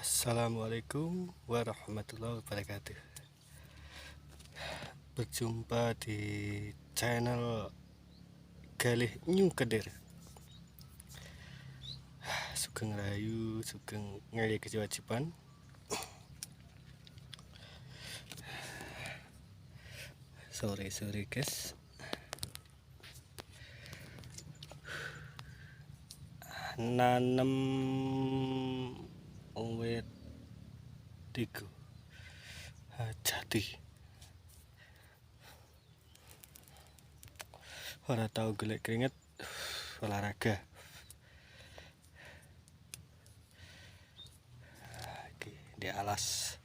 Assalamualaikum warahmatullahi wabarakatuh. Berjumpa di channel Galih New Kedir. Sugeng Rahayu, sugeng ngaya kewajiban. Sore-sore guys. Nanem wit tiga jati. Ora tau golek keringet olahraga. Di alas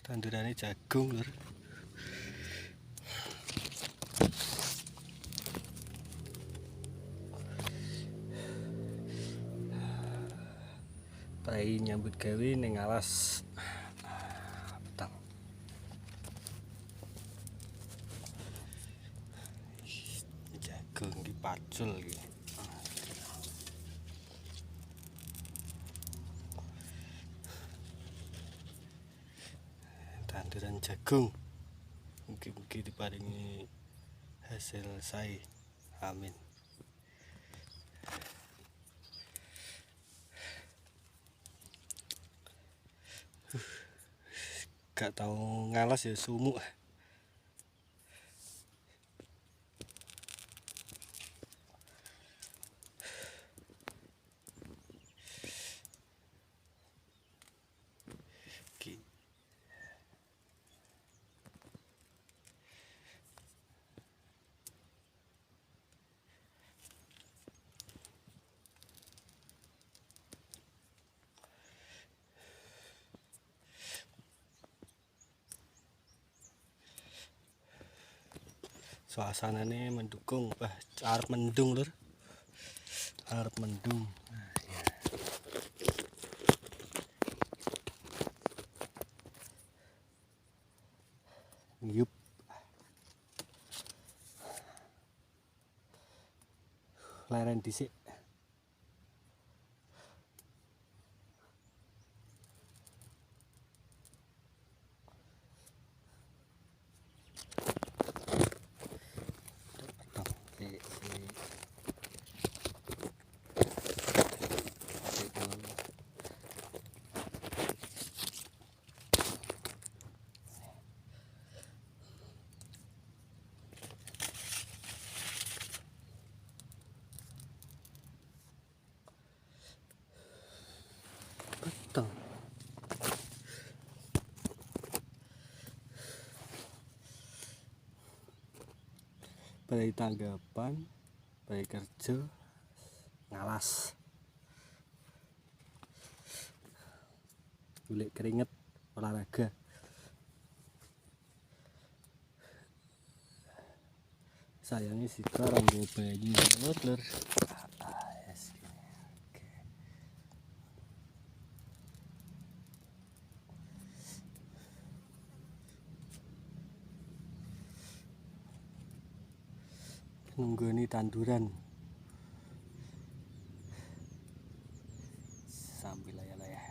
tandurane jagung lur. Pai nyambut gawe ning alas petang. Jagung dipacul iki. Tanduran jagung mugi-mugi diparingi hasil sae, amin. Gak tau ngalas ya sumuk. Suasananya mendukung, arep mendung lur, arep mendung. Yup, leren dhisik. Betul. Bari tanggapan, bari kerja, ngalas. Golek keringet, olahraga. Sayangnya si orang gue banyu lur. Yes. Nunggoni tanduran sambil layah-layah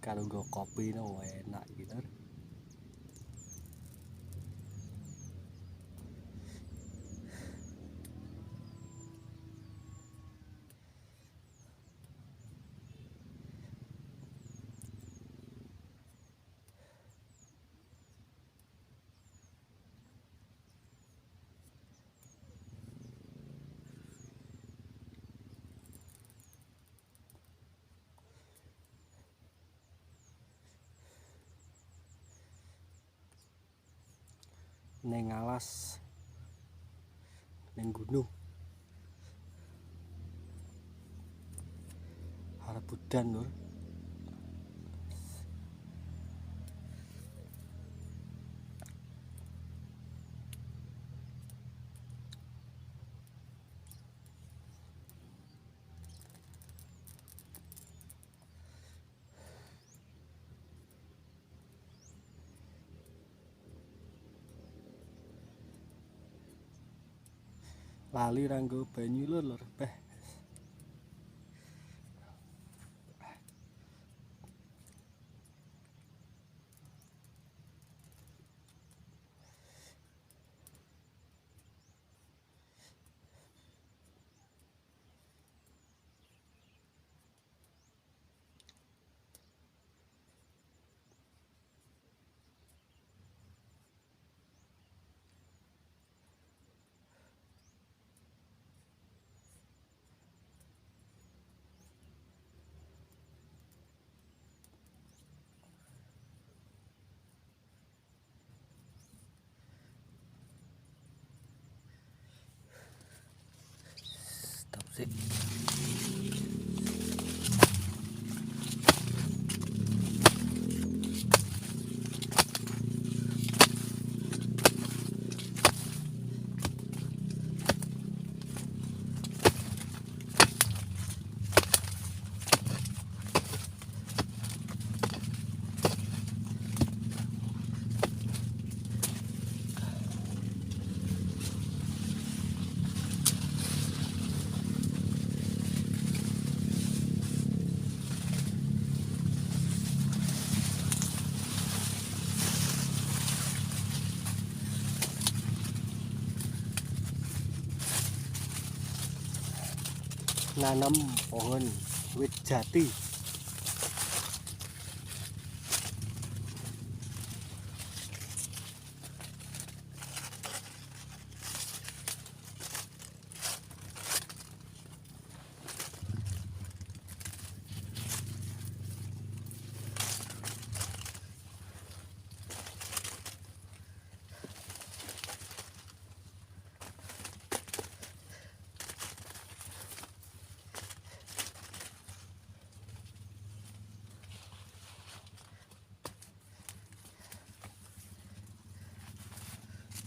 karo nggo kopi no enak gitu. Neng alas, neng gunung, harap udan lur. Lali ranggo banyu lur. Sip. Nanam pohon wit jati.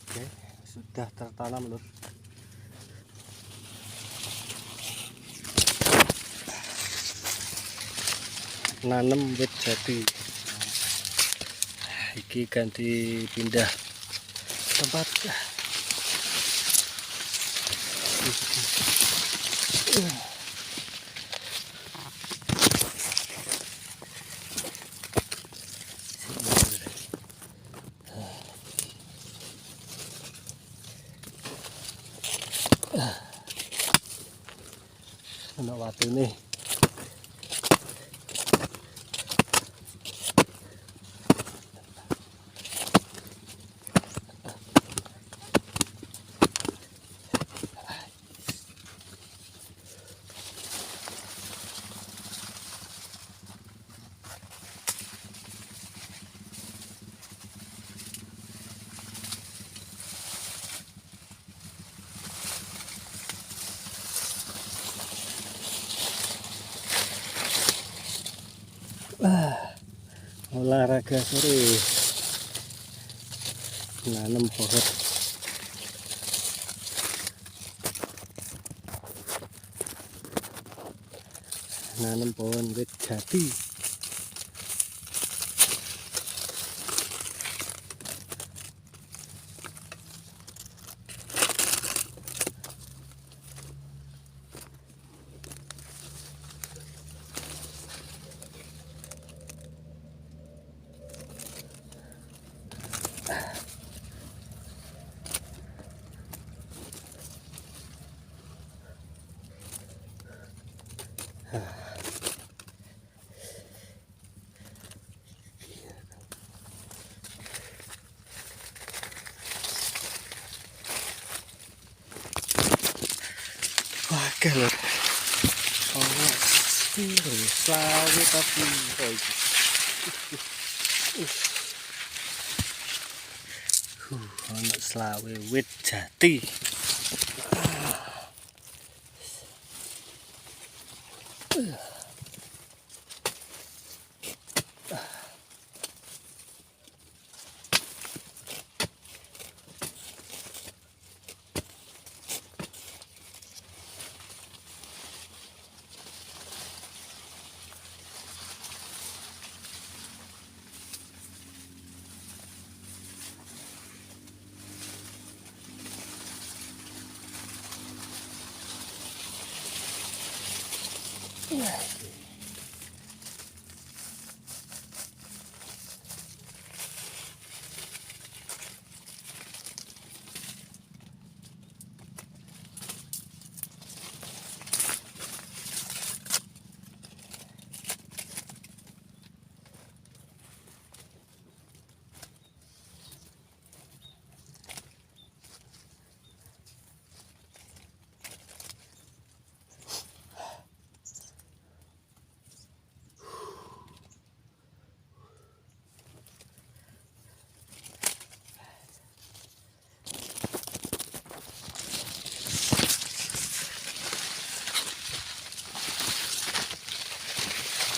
Oke, sudah tertanam lur. Nanam wit jati. Iki ganti pindah tempat. Anak waktu ini olahraga sore, nanam pohon. Nanam pohon wit jati. Wah, galur. Oh, sawit tapi anak selawe wit jati.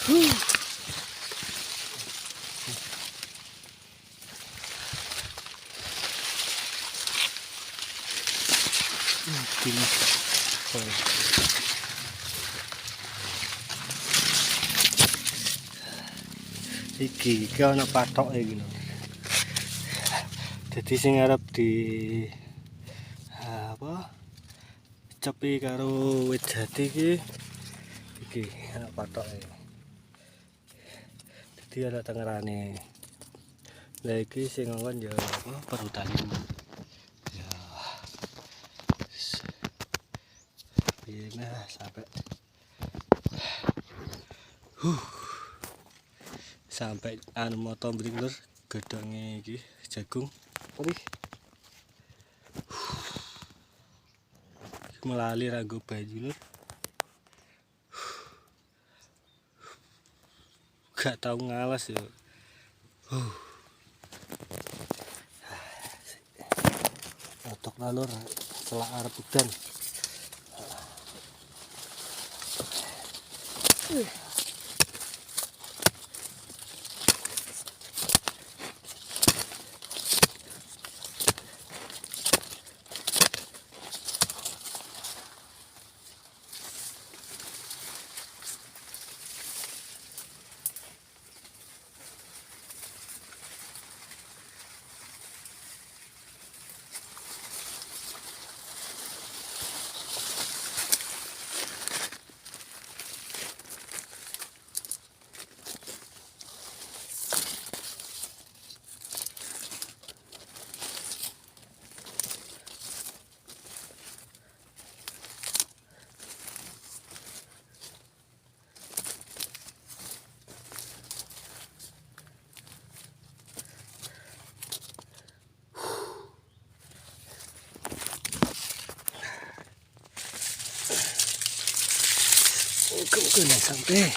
Gini. Iki ana pathoke iki lho. Dadi sing arep di apa? Cepi karo wit jati iki ana pathoke. Dadi ana tengerane. Lah iki sing ngongkon ya apa perhutanan. Ya. Nah, sampai sampai anu moto mbring lur gedonge iki jagung. Wih. Melali rago baju lur. Gak tau ngalas ya. Otok lalur selak arep udan. Kena sampai.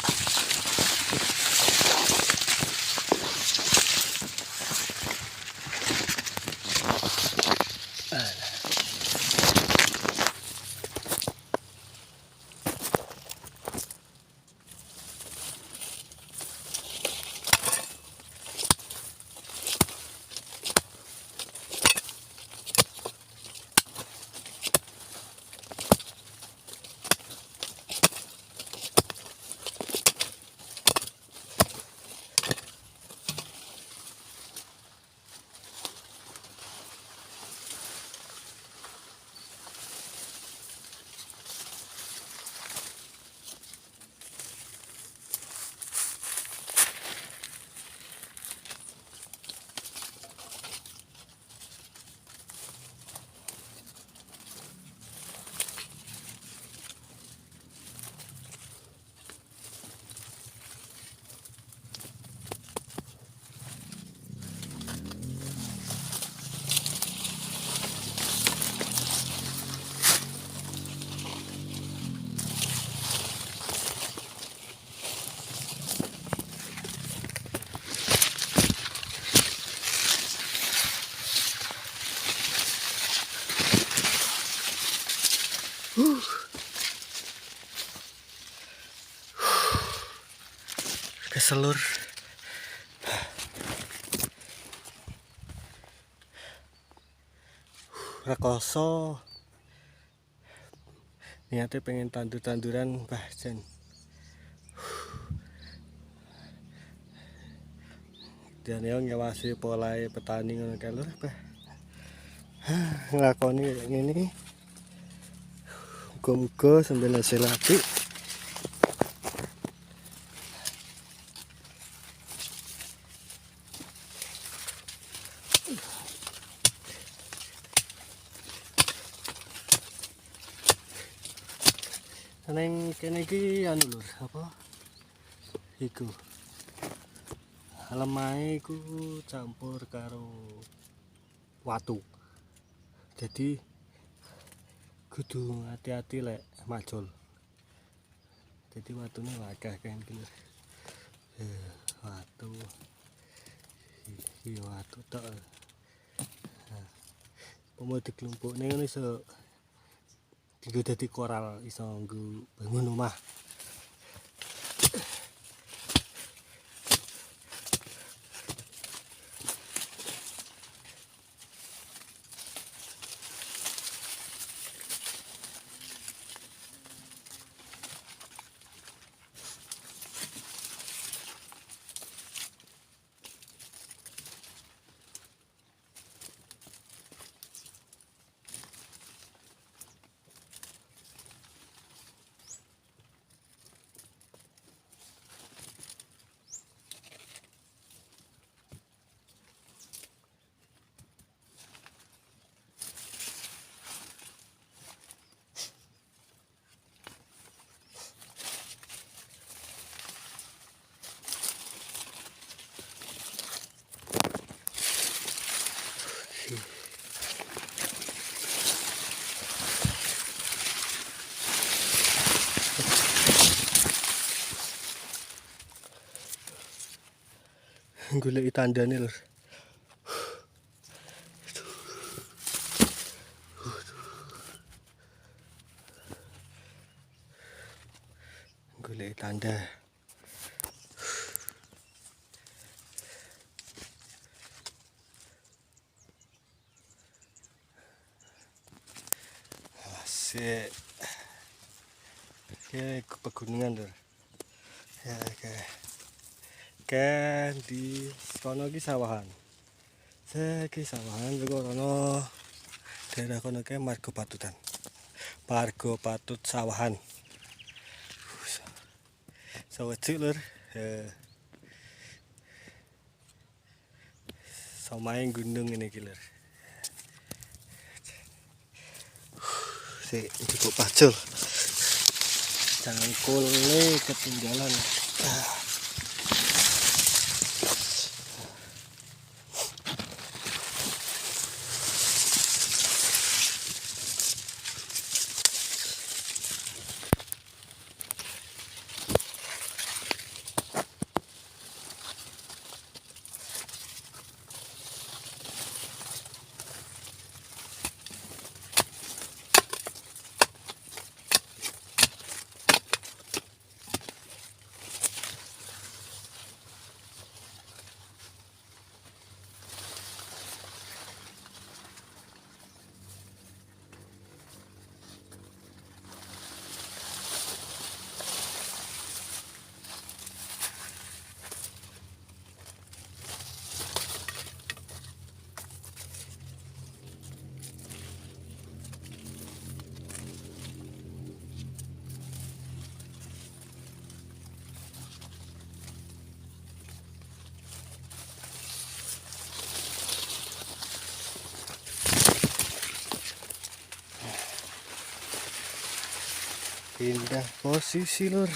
Keselur. Rekoso. Niatnya pengen tandur-tanduran Mbah Jan. Dan yang ngawasi polahe petani ngono kae lur, Mbah. Nglakoni kayak ngene. Muga-muga sambil hasil apik. Neng kene iki anu lur, apa? Iku. Lemahe iku campur karo watu. Jadi kudu hati-hati lek majul. Jadi watune akeh kan iki lur. Watu. Iki watu tok. Pomo diklumpukne ngono iso dienggo dadi koral, iso nggo bangun omah. goleki tandane lur. Goleki tanda. Asik. Oke, ke pegunungan lur. Ya, oke. Kan di kono ki sawahan. Seki sawahan kok kono daerah kono ke Margo Patutan. Margo Patut sawahan. Sawah cik lur. Somae gunung ini ki lur. Sik cukup pacul. Cangkulnya ketinggalan. Pindah posisi lur.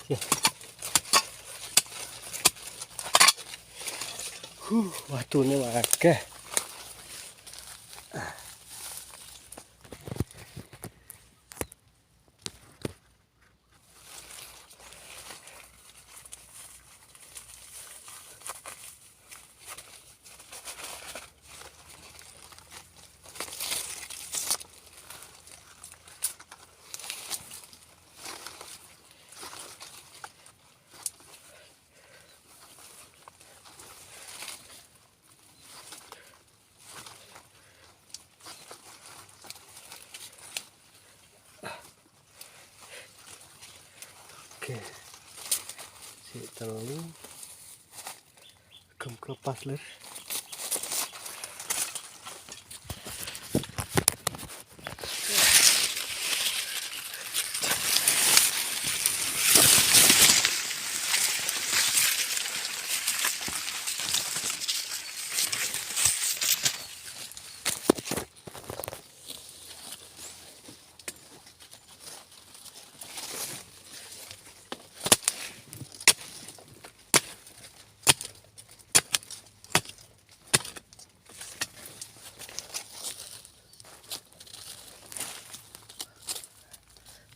Ya. Watune akeh. Oke. Si telu. Gem kepas lur.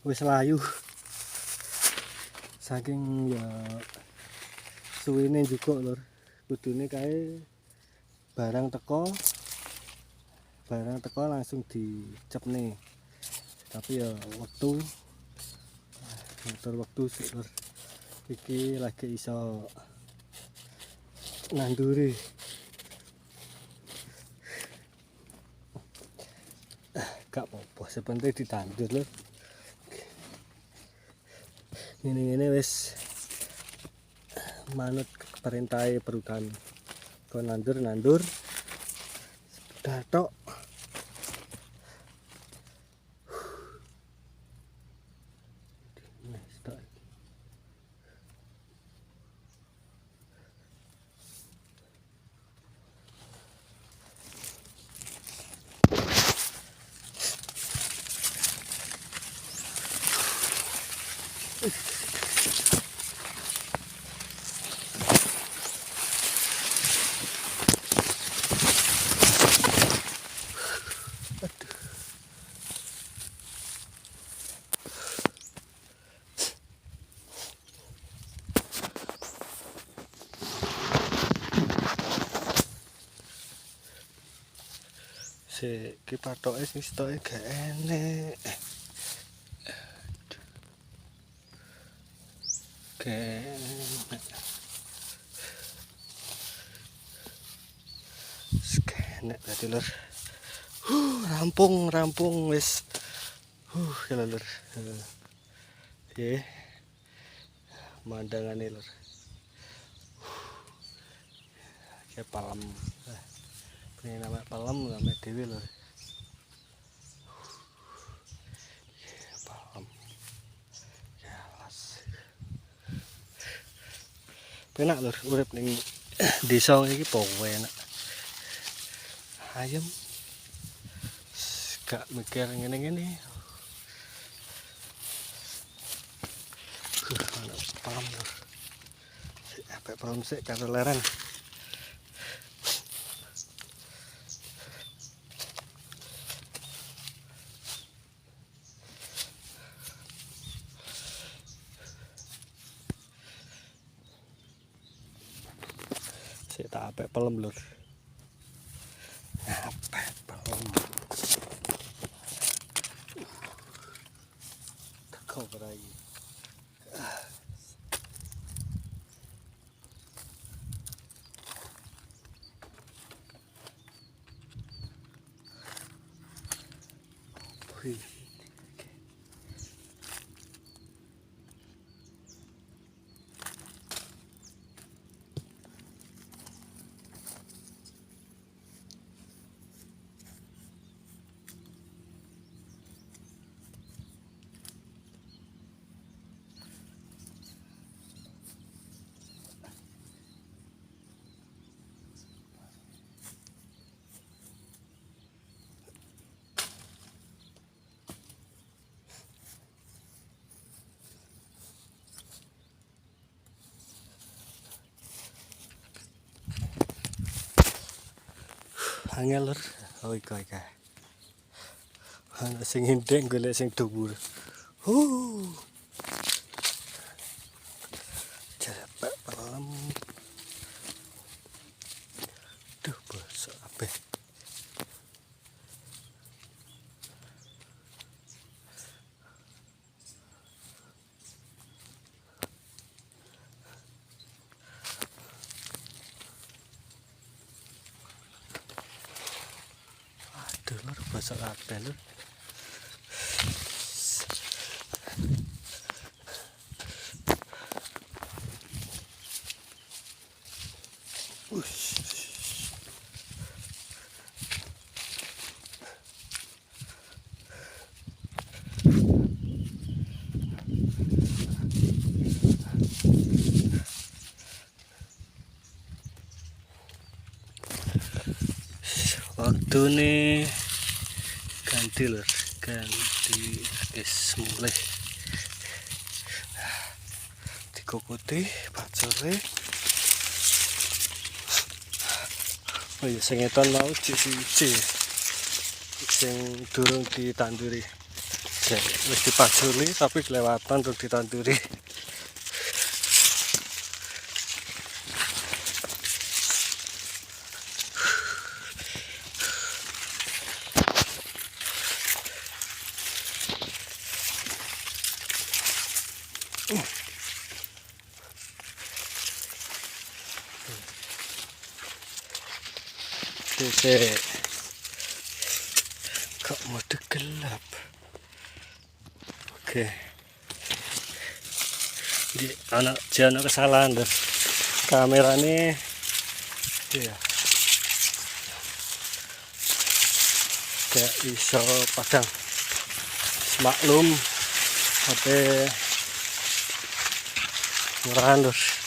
Wis layu. Saking ya suwene juga lur. Kudune kae barang teko langsung dicepne. Tapi ya waktu sih lur. Iki lagi iso nanduri. Gak apa-apa, sepenting ditandur lho. Ini wis manut perintah perhutani. Kau nandur sudah tok. Si patoke sing stoke gak enek. Enek. Skenek tadi lur. Rampung wis. Ya lur. Nggih. Mandangane lur. Kayak palem. Ini nama palem nama dewi lur. Palem. Jelas. Penak lur urip ning desa iki pokoke enak. Ayem. Gak mikir ngene-ngene. Palem lur. Apik palem sik karo leren. Tak apik pelem lur. Apik pelem. Teko berai. Wih. Angel lur. Oh iki. Ana sing ndek golek sing dhuwur. Cepet pelem. Duh bosok kabeh. Aduh lur bosok kabeh lur. Waktu nih ganti lur, ganti es mulai dikukuti pacure. Oh iya sing eton mau cici sing durung ditanduri. Wis dipaculi tapi kelewatan untuk ditanduri. kok mode gelap. Oke, di anak jana kesalahan deh kamera ini ya kayak iso padang maklum HP murahan terus.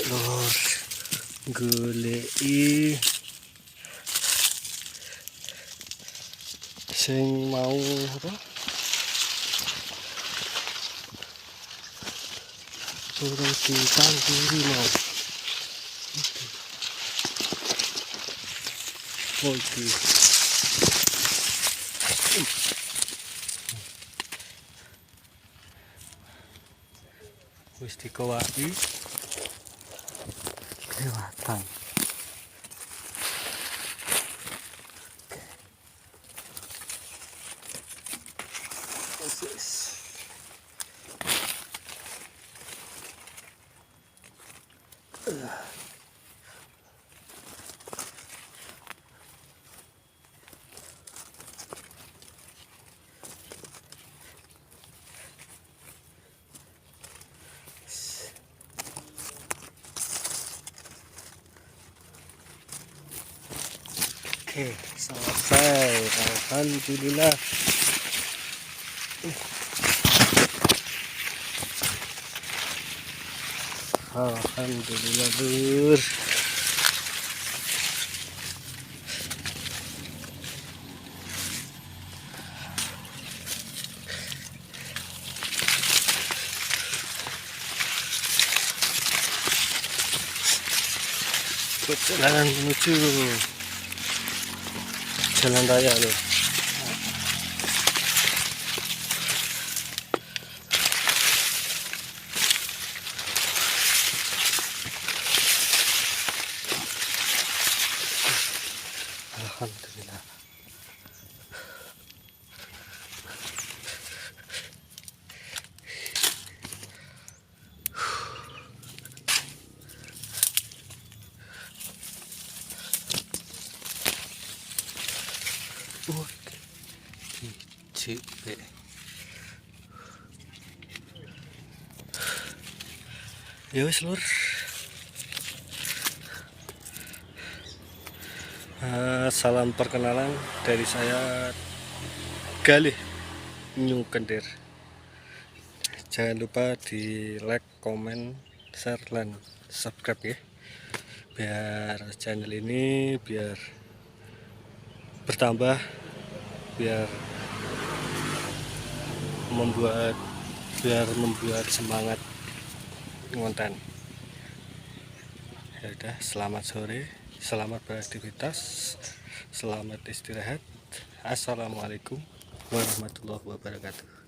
Lur goleki sing mau apa turun ditangguri mau iki wis dikowaki kelewatan. Oke, selesai. Alhamdulillah. Alhamdulillah, Lur. Perjalanan menuju jalan raya loh. Alhamdulillah. CP ya wis Lur. Salam perkenalan dari saya Galih New Kendir. Jangan lupa di like, komen, share, dan subscribe ya, biar channel ini biar bertambah, biar membuat semangat konten. Ya udah, selamat sore, selamat beraktivitas, selamat istirahat. Assalamualaikum warahmatullahi wabarakatuh.